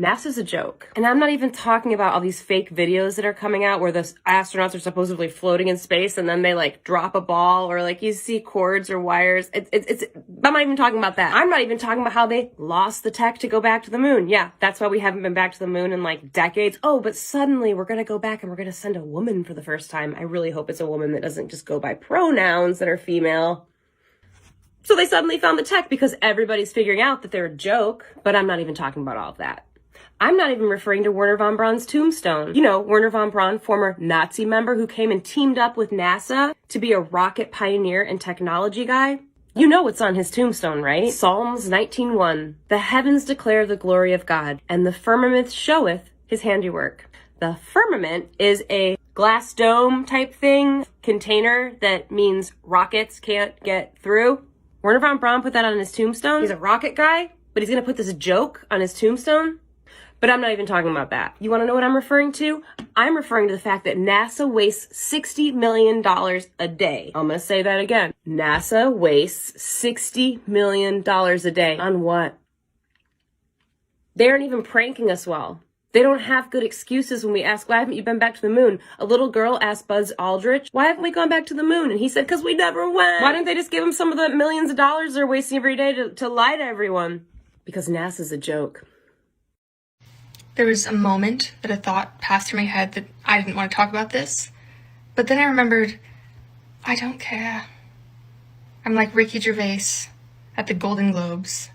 NASA's a joke. And I'm not even talking about all these fake videos that are coming out where the astronauts are supposedly floating in space and then they like drop a ball or like you see cords or wires. I'm not even talking about that. I'm not even talking about how they lost the tech to go back to the moon. Yeah, that's why we haven't been back to the moon in like decades. Oh, but suddenly we're gonna go back and we're gonna send a woman for the first time. I really hope it's a woman that doesn't just go by pronouns that are female. So they suddenly found the tech because everybody's figuring out that they're a joke, but I'm not even talking about all of that. I'm not even referring to Wernher von Braun's tombstone. You know, Wernher von Braun, former Nazi member who came and teamed up with NASA to be a rocket pioneer and technology guy. You know what's on his tombstone, right? Psalms 19:1. The heavens declare the glory of God, and the firmament showeth his handiwork. The firmament is a glass dome type thing, container that means rockets can't get through. Wernher von Braun put that on his tombstone. He's a rocket guy, but he's gonna put this joke on his tombstone. But I'm not even talking about that. You want to know what I'm referring to? I'm referring to the fact that NASA wastes $60 million a day. I'm going to say that again. NASA wastes $60 million a day. On what? They aren't even pranking us well. They don't have good excuses when we ask, why haven't you been back to the moon? A little girl asked Buzz Aldrich, why haven't we gone back to the moon? And he said, because we never went. Why didn't they just give him some of the millions of dollars they're wasting every day to lie to everyone? Because NASA's a joke. There was a moment that a thought passed through my head that I didn't want to talk about this, but then I remembered, I don't care. I'm like Ricky Gervais at the Golden Globes.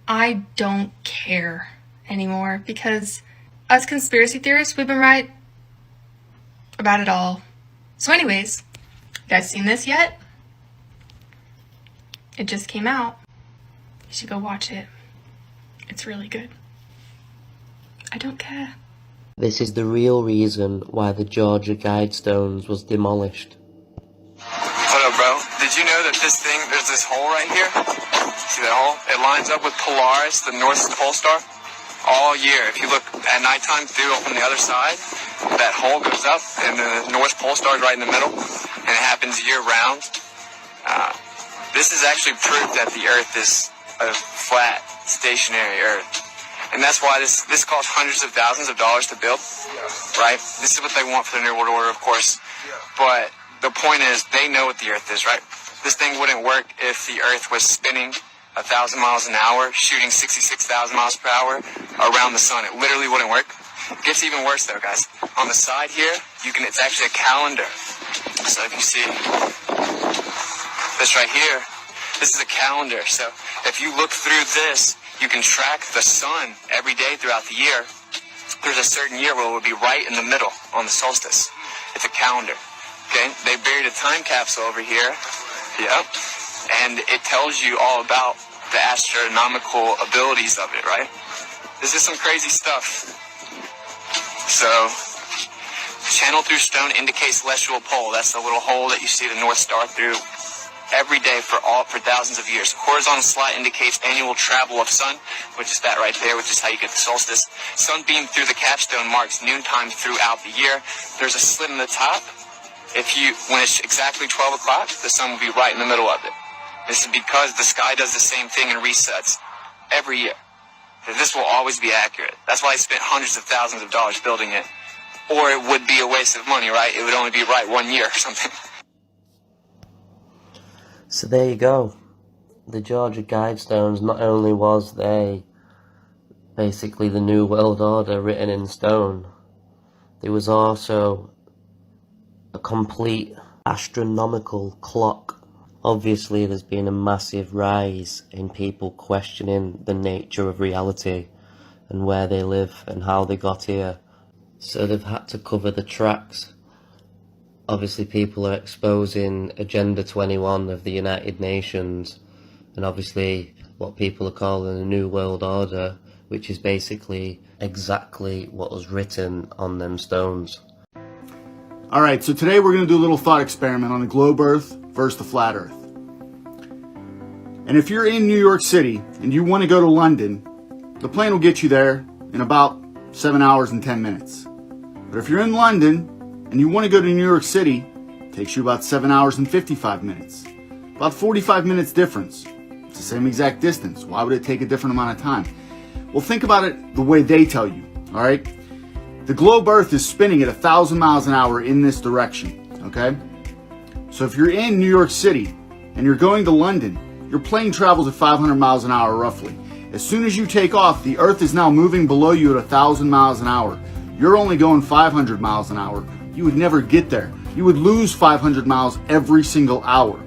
I don't care anymore because us conspiracy theorists, we've been right about it all. So anyways, you guys seen this yet? It just came out. You should go watch it. It's really good. I don't care. This is the real reason why the Georgia Guidestones was demolished. What up, bro? Did you know that there's this hole right here? See that hole? It lines up with Polaris, the North Pole Star, all year. If you look at nighttime through on the other side, that hole goes up, and the North Pole Star is right in the middle, and it happens year-round. This is actually proof that the Earth is a flat, stationary Earth. And that's why this costs hundreds of thousands of dollars to build, right? This is what they want for the New World Order, of course. But the point is, they know what the Earth is, right? This thing wouldn't work if the Earth was spinning 1,000 miles an hour, shooting 66,000 miles per hour around the sun. It literally wouldn't work. It gets even worse, though, guys. On the side here, it's actually a calendar. So if you see this right here, this is a calendar. So if you look through this, you can track the sun every day throughout the year. There's a certain year where it will be right in the middle on the solstice. It's a calendar. Okay? They buried a time capsule over here. Yep. And it tells you all about the astronomical abilities of it, right? This is some crazy stuff. So, channel through stone indicates celestial pole. That's the little hole that you see the North Star through every day for thousands of years. Horizontal slot indicates annual travel of sun, which is that right there, which is how you get the solstice. Sunbeam through the capstone marks noontime throughout the year. There's a slit in the top. When it's exactly 12 o'clock, the sun will be right in the middle of it. This is because the sky does the same thing and resets every year. This will always be accurate. That's why I spent hundreds of thousands of dollars building it. Or it would be a waste of money, right? It would only be right 1 year or something. So there you go. The Georgia Guidestones, not only was they basically the New World Order written in stone, there was also a complete astronomical clock. Obviously there's been a massive rise in people questioning the nature of reality and where they live and how they got here. So they've had to cover the tracks. Obviously people are exposing Agenda 21 of the United Nations and obviously what people are calling the New World Order, which is basically exactly what was written on them stones. Alright, so today we're going to do a little thought experiment on the globe Earth versus the flat Earth. And if you're in New York City and you want to go to London, the plane will get you there in about 7 hours and 10 minutes. But if you're in London and you want to go to New York City, it takes you about 7 hours and 55 minutes. About 45 minutes difference. It's the same exact distance. Why would it take a different amount of time? Well, think about it the way they tell you, all right? The globe Earth is spinning at 1,000 miles an hour in this direction, okay? So if you're in New York City and you're going to London, your plane travels at 500 miles an hour roughly. As soon as you take off, the Earth is now moving below you at 1,000 miles an hour. You're only going 500 miles an hour. You would never get there. You would lose 500 miles every single hour.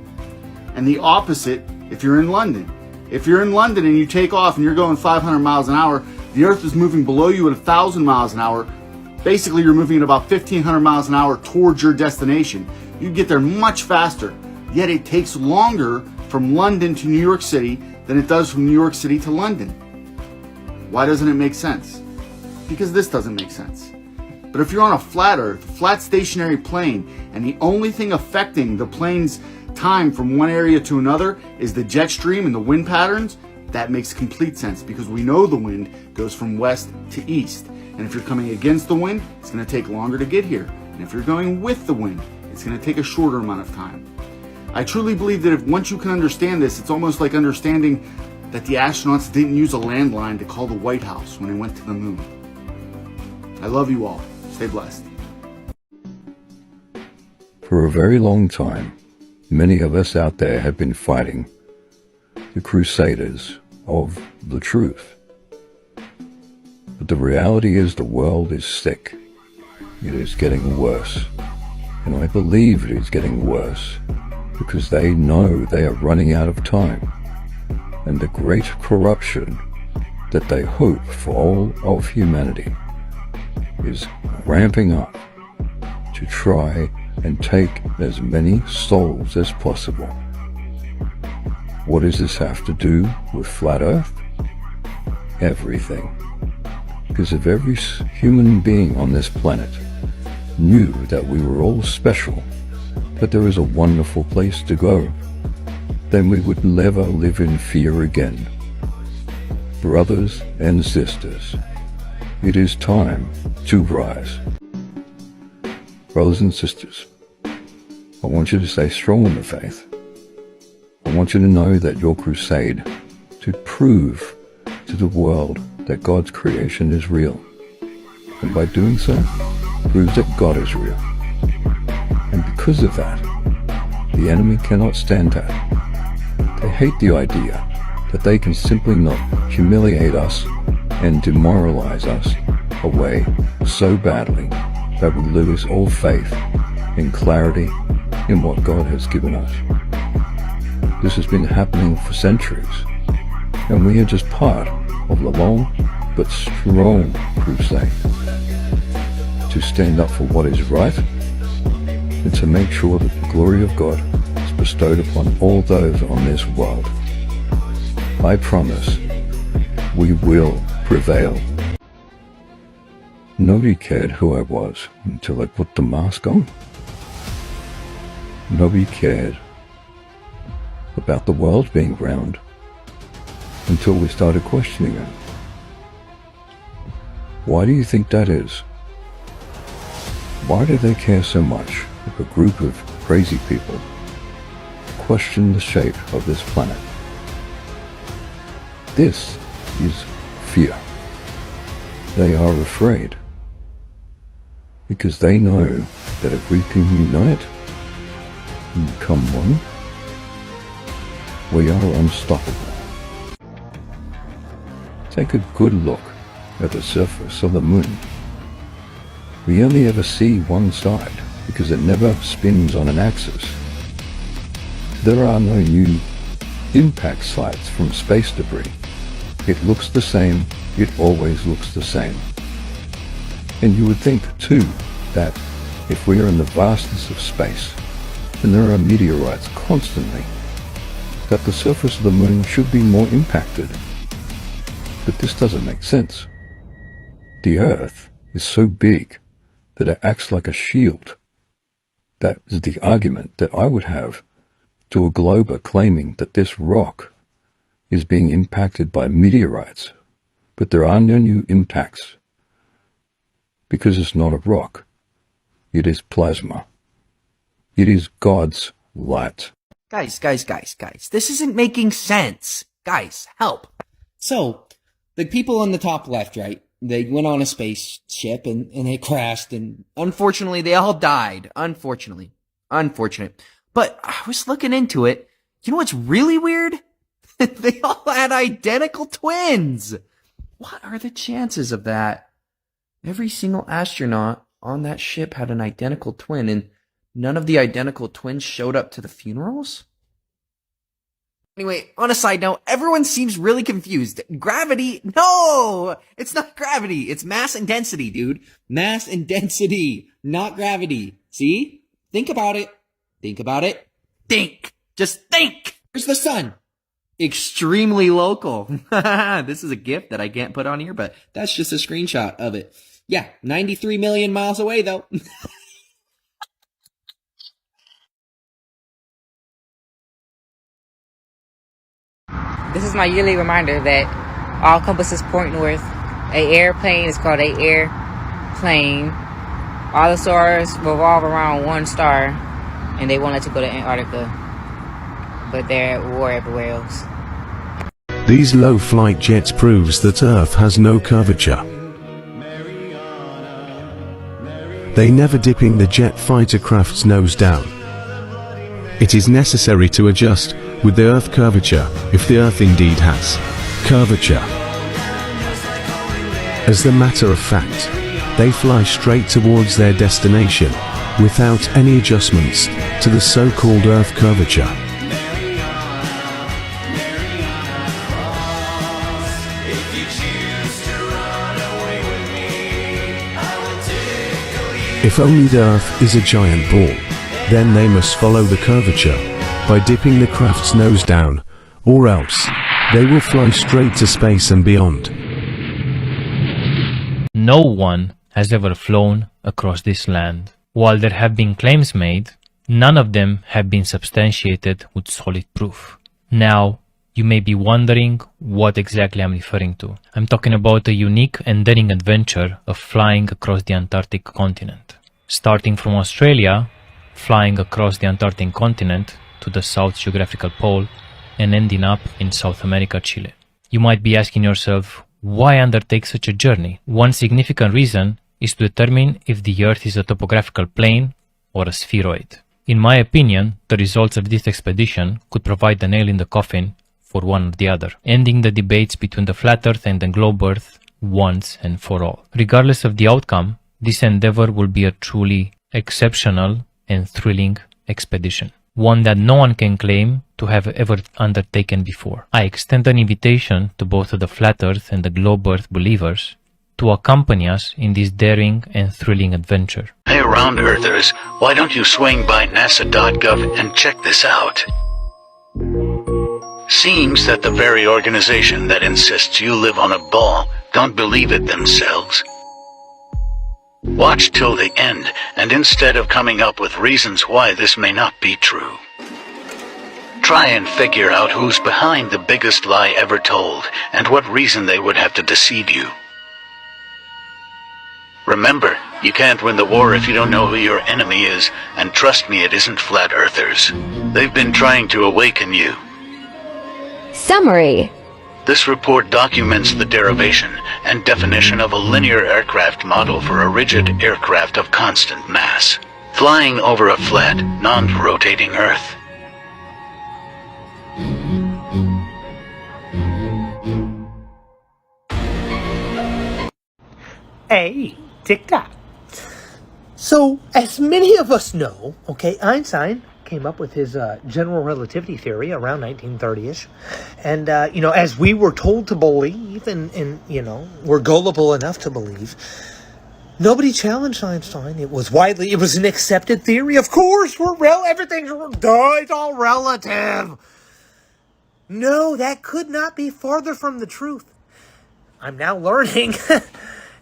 And the opposite if you're in London. If you're in London and you take off and you're going 500 miles an hour, the Earth is moving below you at 1,000 miles an hour. Basically, you're moving at about 1,500 miles an hour towards your destination. You get there much faster, yet it takes longer from London to New York City than it does from New York City to London. Why doesn't it make sense? Because this doesn't make sense. But if you're on a flat Earth, flat stationary plane, and the only thing affecting the plane's time from one area to another is the jet stream and the wind patterns, that makes complete sense because we know the wind goes from west to east. And if you're coming against the wind, it's going to take longer to get here. And if you're going with the wind, it's going to take a shorter amount of time. I truly believe that if once you can understand this, it's almost like understanding that the astronauts didn't use a landline to call the White House when they went to the moon. I love you all. Stay blessed. For a very long time, many of us out there have been fighting the crusaders of the truth. But the reality is the world is sick. It is getting worse. And I believe it is getting worse because they know they are running out of time. And the great corruption that they hope for all of humanity is ramping up to try and take as many souls as possible. What does this have to do with Flat Earth? Everything. Because if every human being on this planet knew that we were all special, that there is a wonderful place to go, then we would never live in fear again. Brothers and sisters, it is time to rise. Brothers and sisters, I want you to stay strong in the faith. I want you to know that your crusade to prove to the world that God's creation is real. And by doing so, proves that God is real. And because of that, the enemy cannot stand that. They hate the idea that they can simply not humiliate us and demoralize us away so badly that we lose all faith and clarity in what God has given us. This has been happening for centuries, and we are just part of the long but strong crusade to stand up for what is right and to make sure that the glory of God is bestowed upon all those on this world. I promise we will prevail. Nobody cared who I was until I put the mask on. Nobody cared about the world being round until we started questioning it. Why do you think that is? Why do they care so much if a group of crazy people question the shape of this planet? This is fear. They are afraid because they know that if we can unite and become one, we are unstoppable. Take a good look at the surface of the moon. We only ever see one side because it never spins on an axis. There are no new impact sites from space debris. It looks the same, it always looks the same. And you would think too that if we are in the vastness of space and there are meteorites constantly, that the surface of the moon should be more impacted. But this doesn't make sense. The Earth is so big that it acts like a shield. That is the argument that I would have to a glober claiming that this rock is being impacted by meteorites, but there are no new impacts because it's not a rock. It is plasma. It is God's light. Guys, this isn't making sense. Guys, help. So, The people on the top left, right? They went on a spaceship and they crashed, and unfortunately they all died. Unfortunate. But I was looking into it. You know what's really weird? They all had identical twins. What are the chances of that? Every single astronaut on that ship had an identical twin, and none of the identical twins showed up to the funerals? Anyway, on a side note, everyone seems really confused. Gravity? No! It's not gravity. It's mass and density, dude. Mass and density, not gravity. See? Think about it. Think. Just think. Where's the sun? Extremely local. This is a gift that I can't put on here, but that's just a screenshot of it. Yeah, 93 million miles away, though. This is my yearly reminder that all compasses point north. A airplane is called a airplane. All the stars revolve around one star, and they won't let you go to Antarctica. But they're at war everywhere else. These low-flight jets proves that Earth has no curvature. They never dipping the jet fighter craft's nose down. It is necessary to adjust with the Earth curvature if the Earth indeed has curvature. As a matter of fact, they fly straight towards their destination without any adjustments to the so-called Earth curvature. If only the Earth is a giant ball, then they must follow the curvature by dipping the craft's nose down, or else they will fly straight to space and beyond. No one has ever flown across this land. While there have been claims made, none of them have been substantiated with solid proof. Now, you may be wondering what exactly I'm referring to. I'm talking about a unique and daring adventure of flying across the Antarctic continent. Starting from Australia, flying across the Antarctic continent to the South Geographical Pole, and ending up in South America, Chile. You might be asking yourself, why undertake such a journey? One significant reason is to determine if the Earth is a topographical plane or a spheroid. In my opinion, the results of this expedition could provide the nail in the coffin for one or the other, ending the debates between the flat Earth and the globe Earth once and for all. Regardless of the outcome, this endeavor will be a truly exceptional and thrilling expedition, one that no one can claim to have ever undertaken before. I extend an invitation to both the flat Earth and the globe Earth believers to accompany us in this daring and thrilling adventure. Hey round earthers, why don't you swing by nasa.gov and check this out? Seems that the very organization that insists you live on a ball don't believe it themselves. Watch till the end, and instead of coming up with reasons why this may not be true, try and figure out who's behind the biggest lie ever told, and what reason they would have to deceive you. Remember, you can't win the war if you don't know who your enemy is, and trust me, it isn't flat earthers. They've been trying to awaken you. Summary. This report documents the derivation and definition of a linear aircraft model for a rigid aircraft of constant mass, flying over a flat, non-rotating Earth. Hey, tick-tock. So, as many of us know, okay, Einstein came up with his general relativity theory around 1930-ish. And, as we were told to believe, and we're gullible enough to believe, nobody challenged Einstein. It was an accepted theory. Of course, it's all relative. No, that could not be farther from the truth. I'm now learning,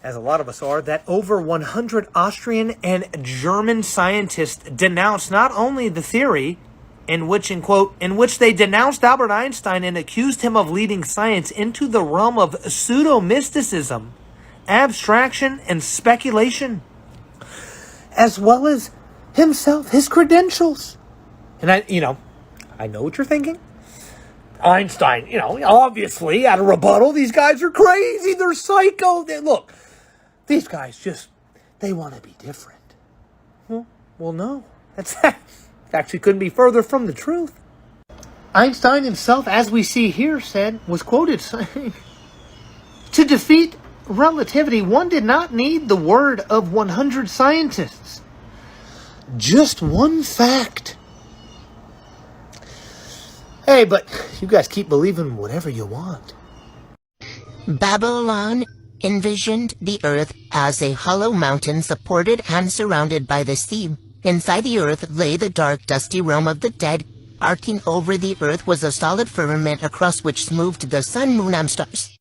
as a lot of us are, that over 100 Austrian and German scientists denounced not only the theory, in which they denounced Albert Einstein and accused him of leading science into the realm of pseudo-mysticism, abstraction, and speculation, as well as himself, his credentials. And I know what you're thinking. Einstein, obviously, at a rebuttal, these guys are crazy. They're psycho. Look, these guys they want to be different. Well, no. That actually couldn't be further from the truth. Einstein himself, as we see here, was quoted saying, "To defeat relativity, one did not need the word of 100 scientists. Just one fact." Hey, but you guys keep believing whatever you want. Babylon envisioned the earth as a hollow mountain supported and surrounded by the sea. Inside the earth lay the dark, dusty realm of the dead. Arcing over the earth was a solid firmament across which moved the sun, moon, and stars.